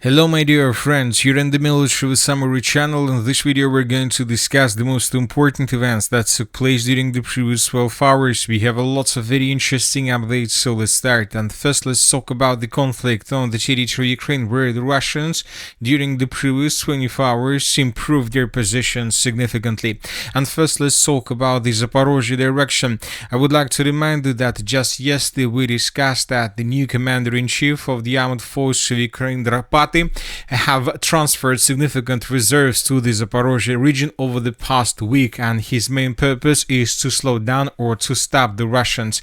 Hello my dear friends, you're in the military summary channel. In this video we're going to discuss the most important events that took place during the previous 12 hours. We have lots of very interesting updates, so let's start. And first let's talk about the conflict on the territory of Ukraine, where the Russians during the previous 24 hours improved their position significantly. And first let's talk about the Zaporizhzhia direction. I would like to remind you that just yesterday we discussed that the new commander-in-chief of the armed forces of Ukraine, have transferred significant reserves to the Zaporizhzhia region over the past week, and his main purpose is to slow down or to stop the Russians.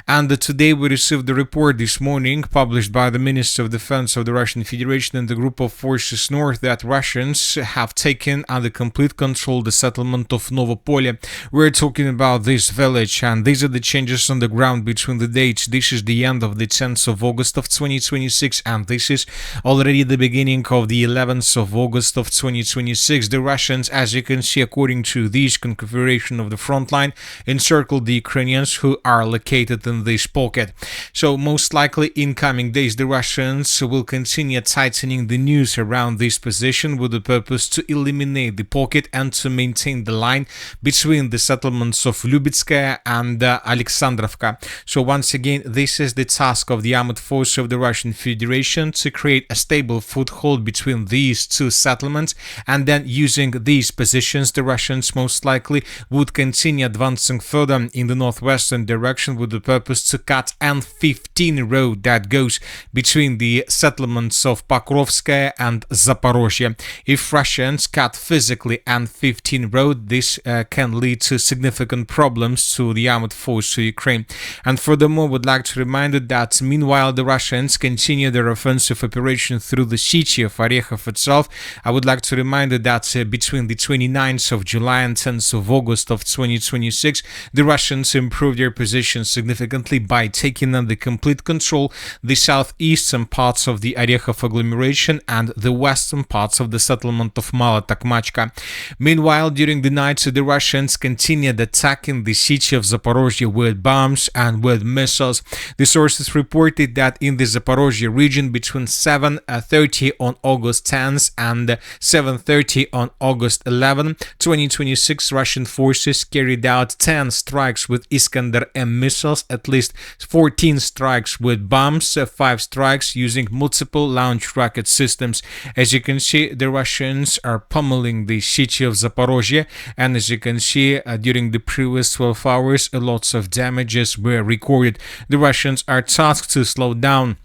And today we received the report this morning published by the Minister of Defense of the Russian Federation and the group of forces north that Russians have taken under complete control the settlement of Novopole. We're talking about this village, and these are the changes on the ground between the dates. This is the end of the 10th of August of 2026, and this is already the beginning of the 11th of August of 2026. The Russians, as you can see, according to this configuration of the front line, encircled the Ukrainians who are located in this pocket. So most likely in coming days the Russians will continue tightening the noose around this position with the purpose to eliminate the pocket and to maintain the line between the settlements of Lubitska and Alexandraka. So once again, this is the task of the armed forces of the Russian Federation, to create a stable foothold between these two settlements, and then using these positions the Russians most likely would continue advancing further in the northwestern direction with the purpose to cut N15 road that goes between the settlements of Pavlovske and Zaporizhzhia. If Russians cut physically N15 road, this can lead to significant problems to the armed forces of Ukraine. And furthermore, would like to remind you that meanwhile the Russians continue their offensive operation through the city of Orikhiv itself. I would like to remind you that between the 29th of July and 10th of August of 2026, the Russians improved their position significantly by taking under complete control the southeastern parts of the Orikhiv agglomeration and the western parts of the settlement of Mala Tokmachka. Meanwhile, during the night, the Russians continued attacking the city of Zaporizhzhia with bombs and with missiles. The sources reported that in the Zaporizhzhia region between 7:30 on August 10th and 7:30 on August 11, 2026, Russian forces carried out 10 strikes with Iskander-M missiles, at least 14 strikes with bombs, 5 strikes using multiple launch rocket systems. As you can see, the Russians are pummeling the city of Zaporizhzhia, and as you can see, during the previous 12 hours, lots of damages were recorded. The Russians are tasked to slow down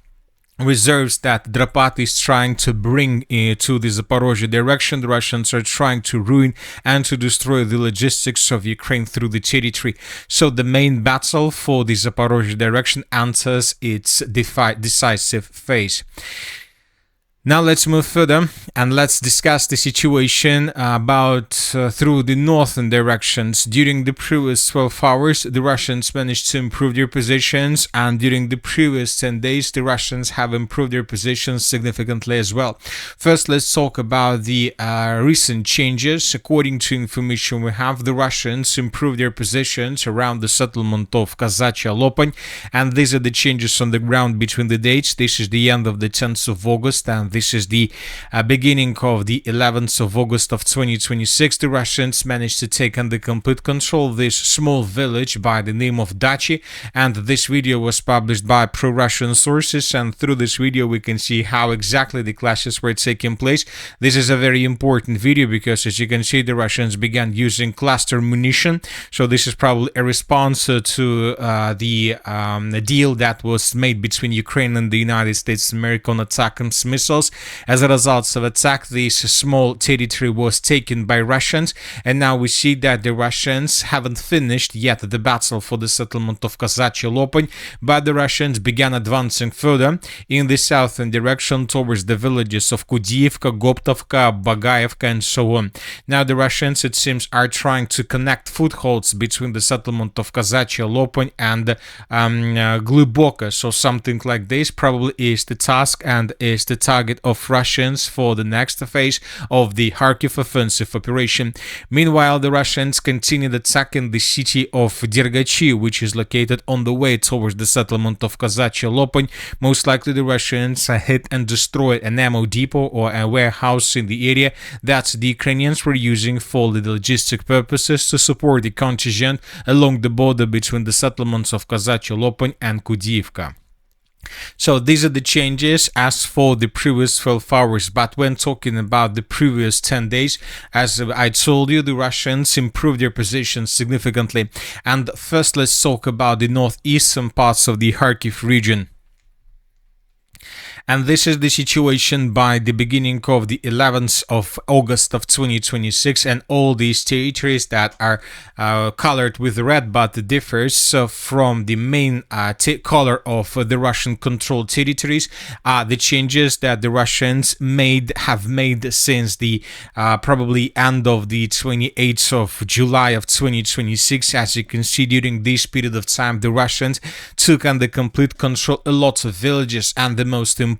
reserves that Drapat is trying to bring to the Zaporizhzhia direction. The Russians are trying to ruin and to destroy the logistics of Ukraine through the territory. So the main battle for the Zaporizhzhia direction enters its decisive phase. Now let's move further and let's discuss the situation about through the northern directions. During the previous 12 hours, the Russians managed to improve their positions, and during the previous 10 days, the Russians have improved their positions significantly as well. First, let's talk about the recent changes. According to information we have, the Russians improved their positions around the settlement of Kazacha Lopan, and these are the changes on the ground between the dates. This is the end of the 10th of August, and this is the beginning of the 11th of August of 2026. The Russians managed to take under complete control this small village by the name of Dachi, and this video was published by pro-Russian sources, and through this video we can see how exactly the clashes were taking place. This is a very important video because, as you can see, the Russians began using cluster munition, so this is probably a response to the deal that was made between Ukraine and the United States of America on ATACMS missiles. As a result of attack, this small territory was taken by Russians, and now we see that the Russians haven't finished yet the battle for the settlement of Kazacha Lopan, but the Russians began advancing further in the southern direction towards the villages of Kudiivka, Goptovka, Bagaevka, and so on. Now the Russians, it seems, are trying to connect footholds between the settlement of Kazacha Lopan and Gluboka, so something like this probably is the task and is the target target of Russians for the next phase of the Kharkiv offensive operation. Meanwhile, the Russians continued attacking the city of Dergachi, which is located on the way towards the settlement of Kazacha Lopan. Most likely the Russians hit and destroyed an ammo depot or a warehouse in the area that the Ukrainians were using for the logistic purposes to support the contingent along the border between the settlements of Kazacha Lopan and Kudivka. So these are the changes as for the previous 12 hours, but when talking about the previous 10 days, as I told you, the Russians improved their positions significantly. And first let's talk about the northeastern parts of the Kharkiv region. And this is the situation by the beginning of the 11th of August of 2026, and all these territories that are colored with red, but it differs from the main color of the Russian controlled territories are the changes that the Russians have made since the probably end of the 28th of July of 2026. As you can see, during this period of time, the Russians took under complete control a lot of villages, and the most important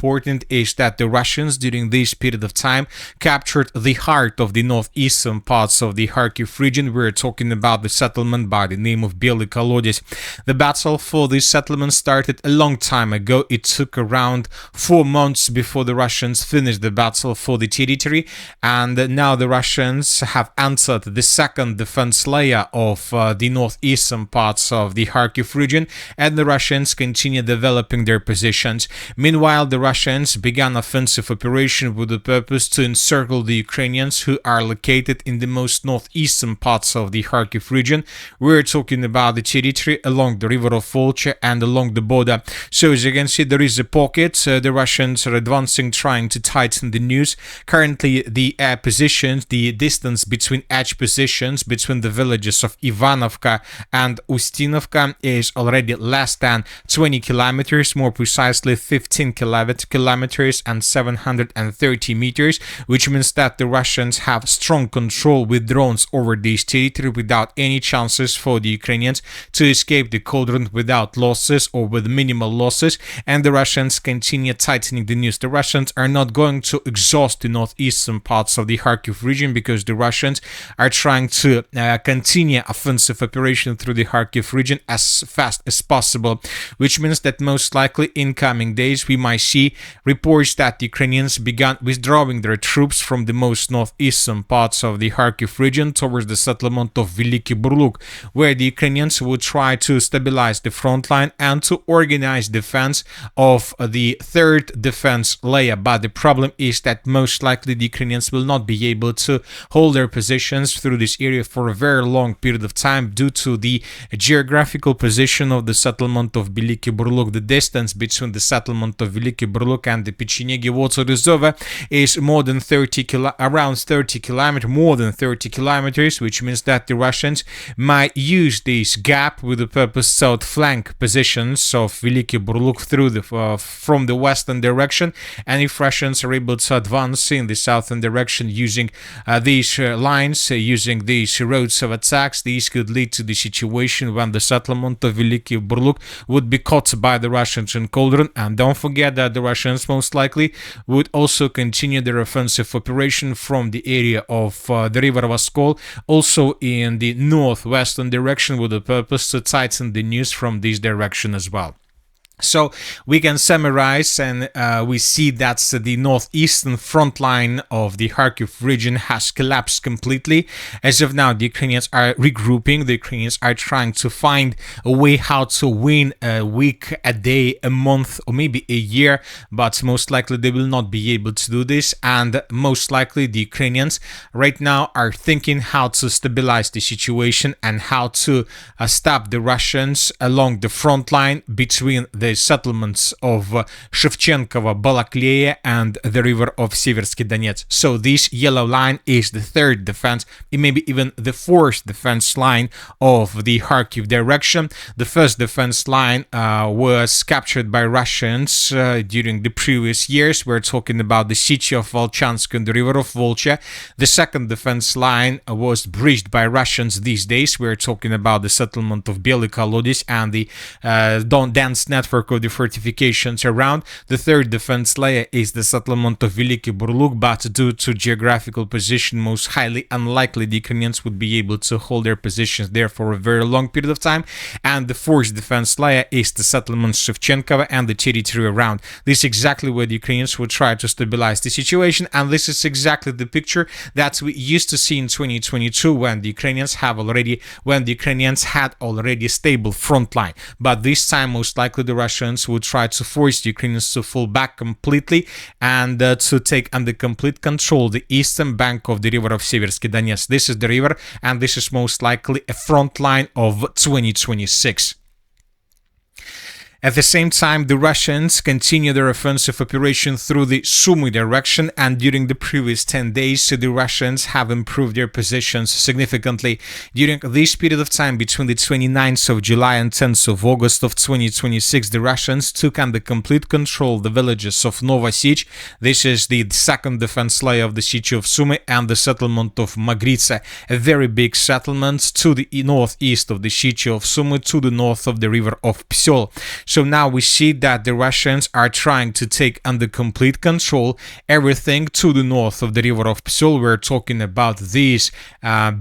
is that the Russians during this period of time captured the heart of the northeastern parts of the Kharkiv region. We're talking about the settlement by the name of Velykyi. The battle for this settlement started a long time ago. It took around 4 months before the Russians finished the battle for the territory, and now the Russians have entered the second defense layer of the northeastern parts of the Kharkiv region, and the Russians continue developing their positions. Meanwhile, the Russians began offensive operation with the purpose to encircle the Ukrainians who are located in the most northeastern parts of the Kharkiv region. We're talking about the territory along the river of Volcha and along the border. So as you can see, there is a pocket. The Russians are advancing, trying to tighten the noose. Currently, the air positions, the distance between edge positions between the villages of Ivanovka and Ustinovka is already less than 20 kilometers, more precisely 15 kilometers and 730 meters, which means that the Russians have strong control with drones over this territory without any chances for the Ukrainians to escape the Cauldron without losses or with minimal losses, and the Russians continue tightening the noose. The Russians are not going to exhaust the northeastern parts of the Kharkiv region because the Russians are trying to continue offensive operation through the Kharkiv region as fast as possible, which means that most likely in coming days we might see reports that the Ukrainians began withdrawing their troops from the most northeastern parts of the Kharkiv region towards the settlement of Velykyi Burluk, where the Ukrainians would try to stabilize the front line and to organize defense of the third defense layer. But the problem is that most likely the Ukrainians will not be able to hold their positions through this area for a very long period of time due to the geographical position of the settlement of Velykyi Burluk. The distance between the settlement of Velykyi Burluk and the Pechenegi water reservoir is more than 30 kilometers, which means that the Russians might use this gap with the purpose south flank positions of Velykyi Burluk through the from the western direction, and if Russians are able to advance in the southern direction using these lines, using these roads of attacks, these could lead to the situation when the settlement of Velykyi Burluk would be caught by the Russians in Cauldron. And don't forget that the Russians most likely would also continue their offensive operation from the area of the river Voskol, also in the northwestern direction, with the purpose to tighten the noose from this direction as well. So we can summarize, and we see that the northeastern front line of the Kharkiv region has collapsed completely. As of now, the Ukrainians are regrouping. The Ukrainians are trying to find a way how to win a week, a day, a month, or maybe a year, but most likely they will not be able to do this. And most likely the Ukrainians right now are thinking how to stabilize the situation and how to stop the Russians along the front line between the settlements of Shevchenkove, Balakleya, and the river of Seversky Donets. So this yellow line is the third defense, maybe even the fourth defense line of the Kharkiv direction. The first defense line was captured by Russians during the previous years. We're talking about the city of Volchansk and the river of Volcha. The second defense line was breached by Russians these days. We're talking about the settlement of Velykyi and the dense network network of the fortifications around. The third defense layer is the settlement of Velykyi Burluk, but due to geographical position, most highly unlikely the Ukrainians would be able to hold their positions there for a very long period of time. And the fourth defense layer is the settlements Shevchenkove and the territory around. This is exactly where the Ukrainians would try to stabilize the situation, and this is exactly the picture that we used to see in 2022 when the Ukrainians had already a stable front line. But this time, most likely, the Russians would try to force the Ukrainians to fall back completely and to take under complete control the eastern bank of the river of Seversky Donetsk. This is the river, and this is most likely a front line of 2026. At the same time, the Russians continue their offensive operation through the Sumy direction, and during the previous 10 days, the Russians have improved their positions significantly. During this period of time, between the 29th of July and 10th of August of 2026, the Russians took under complete control the villages of Novaya Sech. This is the second defense layer of the siege of Sumy, and the settlement of Mohrytsia, a very big settlement to the northeast of the siege of Sumy, to the north of the river of Psyol. So now we see that the Russians are trying to take under complete control everything to the north of the river of Psyol. We're talking about this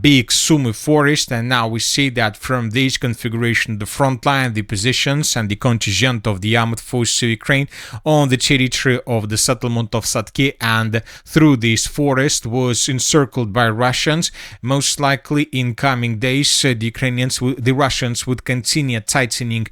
big Sumy forest, and now we see that from this configuration, the front line, the positions, and the contingent of the armed forces of Ukraine on the territory of the settlement of Sadki and through this forest was encircled by Russians. Most likely in coming days, the Russians would continue tightening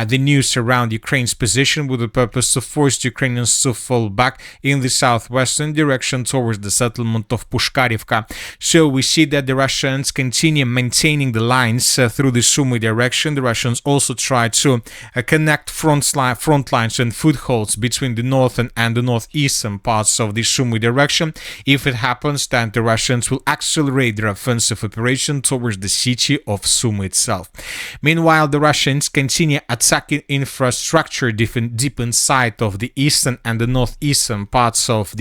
the noose around Ukraine's position with the purpose to force Ukrainians to fall back in the southwestern direction towards the settlement of Pushkarivka. So we see that the Russians continue maintaining the lines through the Sumy direction. The Russians also try to connect front lines and footholds between the northern and the northeastern parts of the Sumy direction. If it happens, then the Russians will accelerate their offensive operation towards the city of Sumy itself. Meanwhile, the Russians continue attacking infrastructure deep inside of the eastern and the northeastern parts of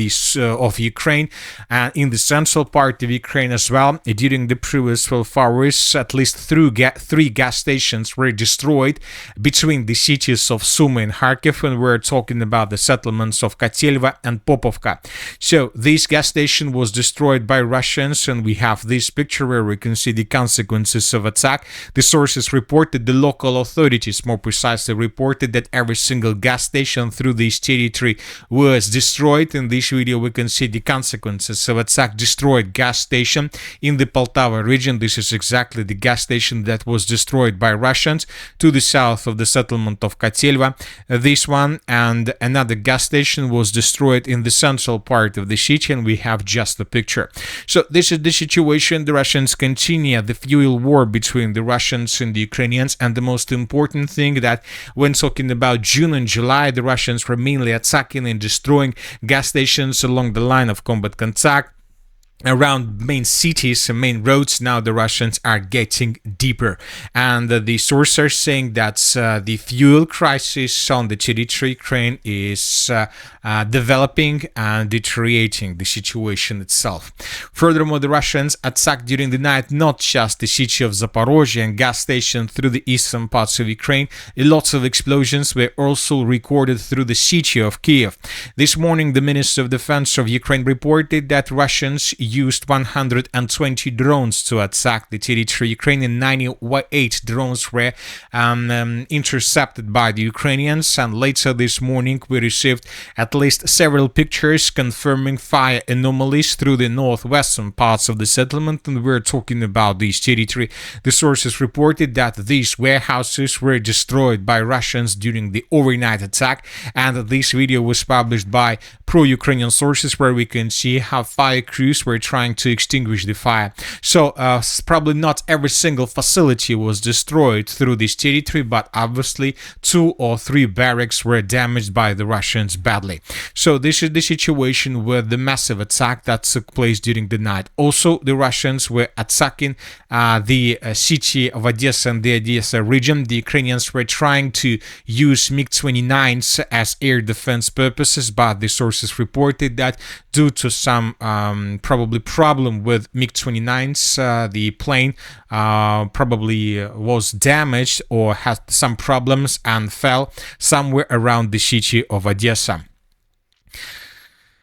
Ukraine, and in the central part of Ukraine as well. During the previous 12 hours, at least three gas stations were destroyed between the cities of Sumy and Kharkiv, and we're talking about the settlements of Kotelva and Popovka. So this gas station was destroyed by Russians, and we have this picture where we can see the consequences of attack. The sources reported, the local authorities more precisely reported, that every single gas station through this territory was destroyed. In this video we can see the consequences of attack. Destroyed gas station in the Poltava region. This is exactly the gas station that was destroyed by Russians to the south of the settlement of Kotelva. This one and another gas station was destroyed in the central part of the city, and we have just the picture. So this is the situation. The Russians continue the fuel war between the Russians and the Ukrainians, and the most important thing that when talking about June and July, the Russians were mainly attacking and destroying gas stations along the line of combat contact around main cities and main roads. Now the Russians are getting deeper, and the sources are saying that the fuel crisis on the territory Ukraine is developing and deteriorating the situation itself. Furthermore, the Russians attacked during the night not just the city of Zaporizhzhia and gas station through the eastern parts of Ukraine. Lots of explosions were also recorded through the city of Kyiv. This morning, the Minister of Defense of Ukraine reported that Russians used 120 drones to attack the territory Ukraine, and 98 drones were intercepted by the Ukrainians. And later this morning we received at least several pictures confirming fire anomalies through the northwestern parts of the settlement, and we're talking about this territory. The sources reported that these warehouses were destroyed by Russians during the overnight attack, and this video was published by pro-Ukrainian sources where we can see how fire crews were trying to extinguish the fire. So probably not every single facility was destroyed through this territory, but obviously 2 or 3 barracks were damaged by the Russians badly. So this is the situation with the massive attack that took place during the night. Also, the Russians were attacking the city of Odesa and the Odesa region. The Ukrainians were trying to use MiG-29s as air defense purposes, but the sources reported that due to some probably probably problem with MiG-29s. The plane probably was damaged or had some problems and fell somewhere around the city of Odesa.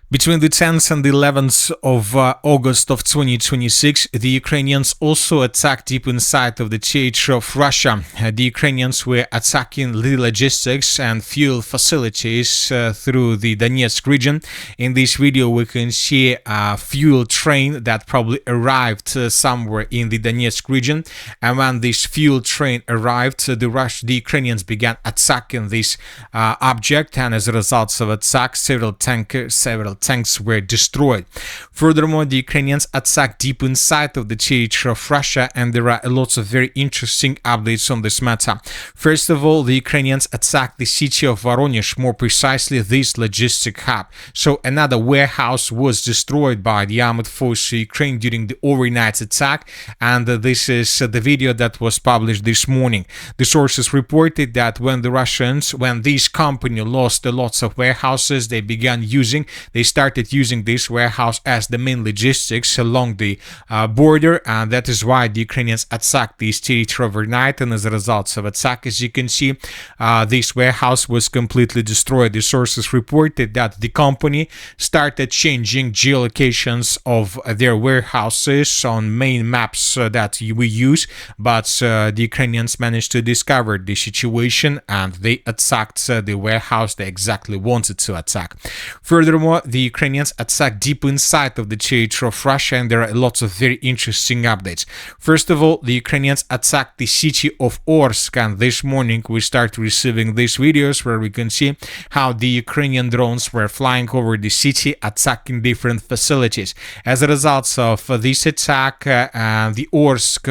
Between the 10th and the 11th of August of 2026, the Ukrainians also attacked deep inside of the theater of Russia. The Ukrainians were attacking the logistics and fuel facilities through the Donetsk region. In this video, we can see a fuel train that probably arrived somewhere in the Donetsk region. And when this fuel train arrived, the Ukrainians began attacking this object, and as a result of attack, several tanks were destroyed. Furthermore, the Ukrainians attacked deep inside of the theater of Russia, and there are lots of very interesting updates on this matter. First of all, the Ukrainians attacked the city of Voronezh, more precisely this logistic hub. So another warehouse was destroyed by the armed forces of Ukraine during the overnight attack, and this is the video that was published this morning. The sources reported that when this company lost lots of warehouses, they started using this warehouse as the main logistics along the border, and that is why the Ukrainians attacked this territory overnight. And as a result of attack, as you can see, this warehouse was completely destroyed. The sources reported that the company started changing geolocations of their warehouses on main maps that we use, but the Ukrainians managed to discover the situation and they attacked the warehouse they exactly wanted to attack. Furthermore, the Ukrainians attacked deep inside of the theater of Russia, and there are lots of very interesting updates. First of all, the Ukrainians attacked the city of Orsk, and this morning we start receiving these videos where we can see how the Ukrainian drones were flying over the city, attacking different facilities. As a result of this attack, the Orsk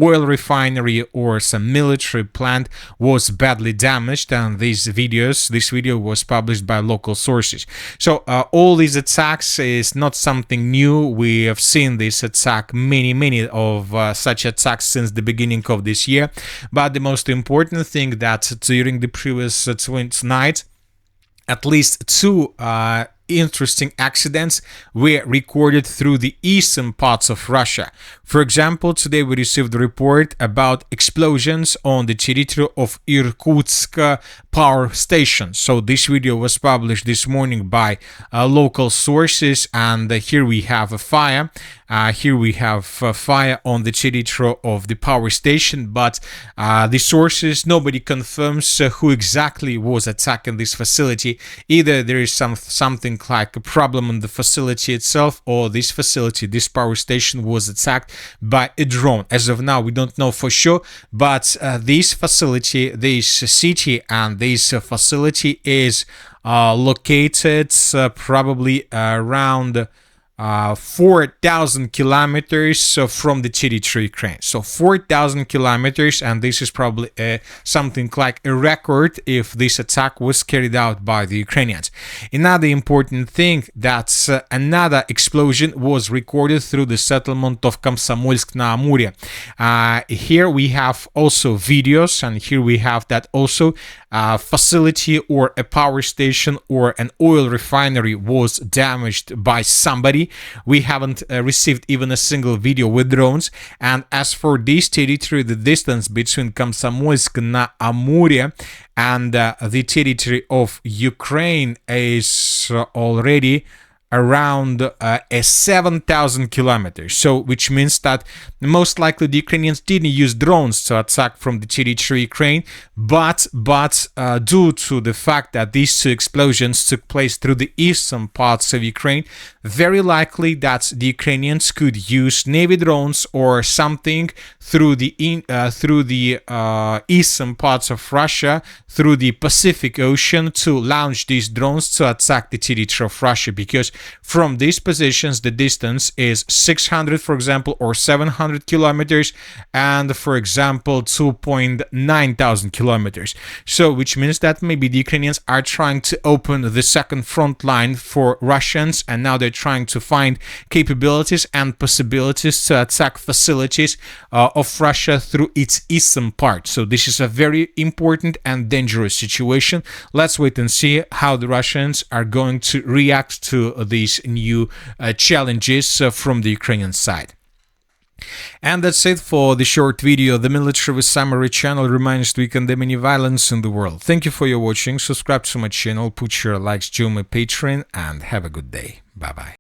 oil refinery or some military plant was badly damaged, and this video was published by local sources. So all these attacks is not something new. We have seen this attack, many of such attacks since the beginning of this year. But the most important thing that during the previous night, at least two interesting accidents were recorded through the eastern parts of Russia. For example, today we received a report about explosions on the territory of Irkutsk power station. So this video was published this morning by local sources, and here we have a fire. Here we have fire on the territory of the power station, but the sources, nobody confirms who exactly was attacking this facility. Either there is something like a problem in the facility itself, or this power station was attacked by a drone. As of now, we don't know for sure, but this city and this facility is located probably around 4,000 kilometers from the territory of Ukraine. So 4,000 kilometers, and this is probably something like a record if this attack was carried out by the Ukrainians. Another important thing, that another explosion was recorded through the settlement of Komsomolsk-na-Amurie. Here we have also videos, and here we have that also facility or a power station or an oil refinery was damaged by somebody. We haven't received even a single video with drones. And as for this territory, the distance between Komsomolsk-na-Amurie and the territory of Ukraine is already around 7,000 kilometers. So, which means that most likely the Ukrainians didn't use drones to attack from the territory of Ukraine, but due to the fact that these two explosions took place through the eastern parts of Ukraine, very likely that the Ukrainians could use Navy drones or something through the eastern parts of Russia, through the Pacific Ocean, to launch these drones to attack the territory of Russia, because from these positions the distance is 600, for example, or 700 kilometers, and for example 2,900 kilometers. So which means that maybe the Ukrainians are trying to open the second front line for Russians, and now they're trying to find capabilities and possibilities to attack facilities of Russia through its eastern part. So this is a very important and dangerous situation. Let's wait and see how the Russians are going to react to these new challenges from the Ukrainian side. And that's it for the short video. The military summary channel reminds to condemn any violence in the world. Thank you for your watching. Subscribe to my channel, put your likes, join my Patreon, and have a good day. Bye bye.